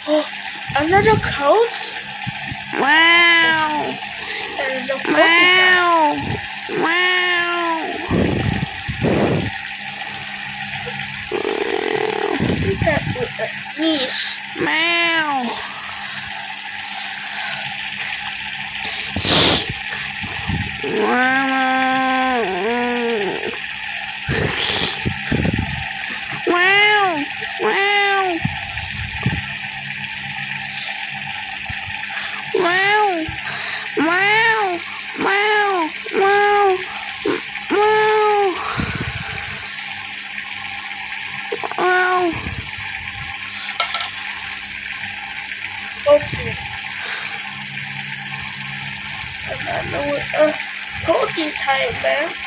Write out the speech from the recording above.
Oh, another coat? Wow. And the Wow. Wow. that with a sneeze. Meow. Wow. Wow. Wow. Wow. Wow. Wow. Wow. Wow. Okay. And I know it's a party time, man.